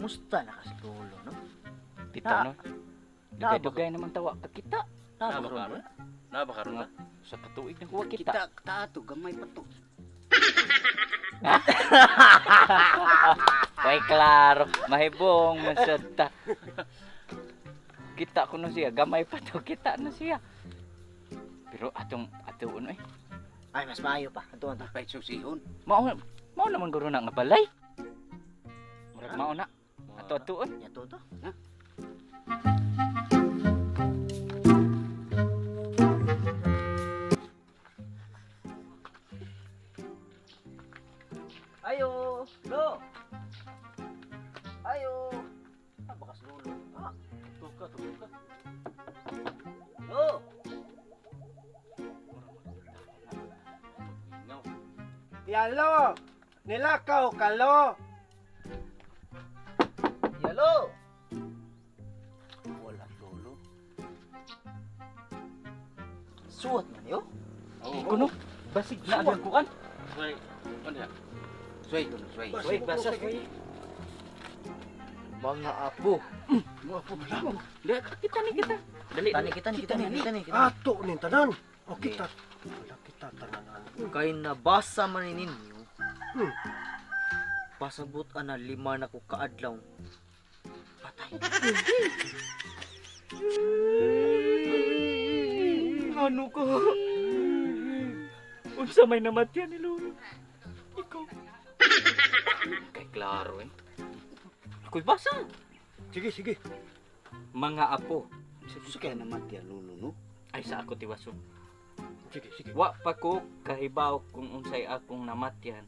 Musta na kasi lolo, no? Kita no. Dugay-dugay namang tawa ka kita. Nabakaroon. Nabakaroon na. Sa katuig na kuha kita. Kita tato gamay pa to. Way klaro, mahibong masada. Kita ko na siya, gamay pa to, kita na siya. Pero atong ano eh. Ay, mas maayo pa. Ato. Pay susihon. Mao naman guro na nga balay. Murag mao na. Ato-atoon. Yato to. Ayo, lo. Ayo. Bakas lolo. Tuka. Lo. Yalo! Nilakaw ka, lo! Yalo. Wala lolo. Suot man yo. Kuno, basig na ang kuan. Sway. Ano ya? Sway. Way basa way. Mga apo. Mga po pala. Kita ni kita. Dali. Kita ni. Ato nin tanan. O kita. Wala kita tananan. Kay nabasa man ninyo. Hmm. Pasabot ana 5 na ko kaadlaw. Patay. Ano ko? Unsa may namatyan ni lolo? Ikaw. Kay klaro eh. Ako'y basa. Sige. Mga apo. Sa kaya naman tiya lolo no? Ay sa ako tiwaso. Sige. Wa pa ko kahibaw kung unsay akong namatyan.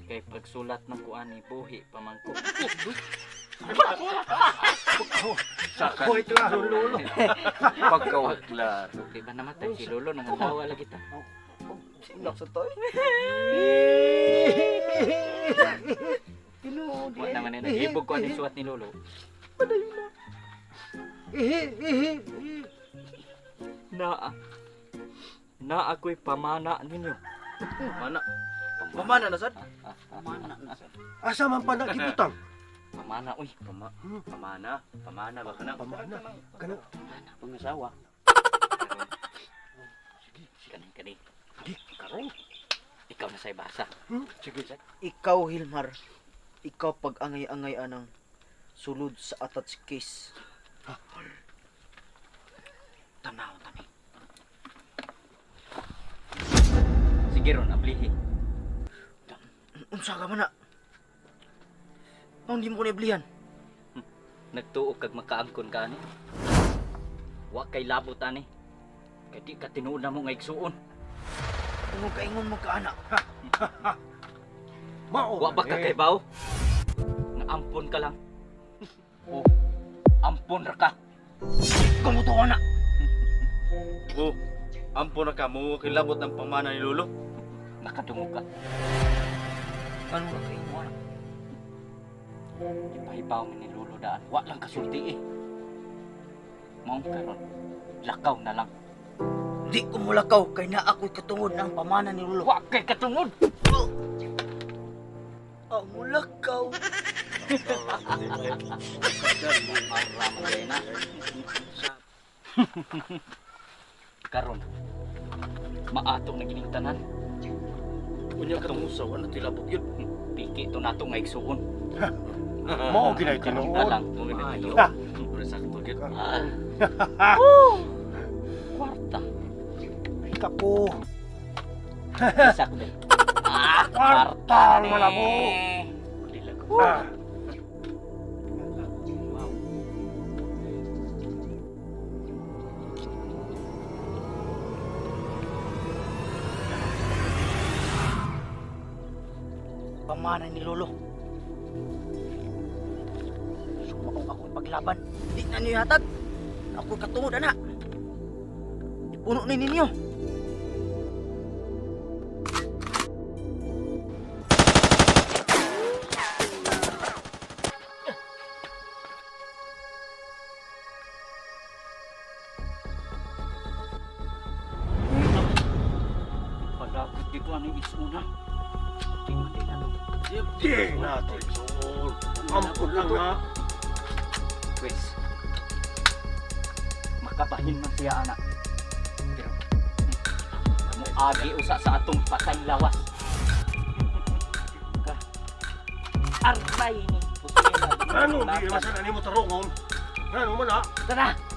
Kay pagsulat ng kuani buhi pamangko. Hoy, klaro, lolo. Pagkawag klaro. Di ba namatay si lolo nang tawa lagi ta. Silak sa toy. Wa naman ni nagibog ko ani suwat ni lolo. Na ako'y pamana ninyo. Mana? Pamana na sad? Asa man pa nakibutang? Pamana uy. Pamana ba kana? Pamana. Kana. Pangasawa. Kani. Di karon. Ikaw na say basa. Sige. Ikaw Hilmar. Ikaw pag-angay-angay anang sulod sa attached case. Tanaw tani. Sige ron ablihi. Unsa ka man na? Ang di mo ko niblihan. Nagtuo kag makaangkon ka ani. Wa kay labot ani. Kay di ka tinuod na mo nga igsuon. Kung kaingon mo ka anak. Mao. Wa ba ka kay baw? Nga ampon ka lang. Oh, ampon ra ka. Kamuto anak. Oh, ampon na ka mo kilabot ng pamana ni lolo. Nakadungog ka. Ano ka kaingon anak? Ipahibaw ni lolo daan. Wa lang kasulti eh. Mao karon. Lakaw na lang. Di ko mulakaw kay na ako'y katungod ng pamana ni Lolo. Wa kay katungod. Ang mulakaw. na. Karon. Maatok na gining tanan. Unya ka tong usaw na tilabot yun. Piki to nato nga igsuon. Mao ginay Karon tinuod. na lang. Ayo. Ora sakto gyud. Kwarta. Kapo. Isak din. Kwarta mo na mo. Dilag. Pamana ni Lolo. Sumaong ako'y paglaban. Di na niyo hatag. Ako'y katungod anak. Ipuno na ninyo. Palagod di ko ano isuna. Tingnan din nato. Di natin. Ampun lang ha. Pwes. Makabahin man siya, anak. Pero, kamu agi usa sa atong patay lawas. Ka. Aray ni. Ano, di naman sa nani mo tarungon. Ano man ha? Tara!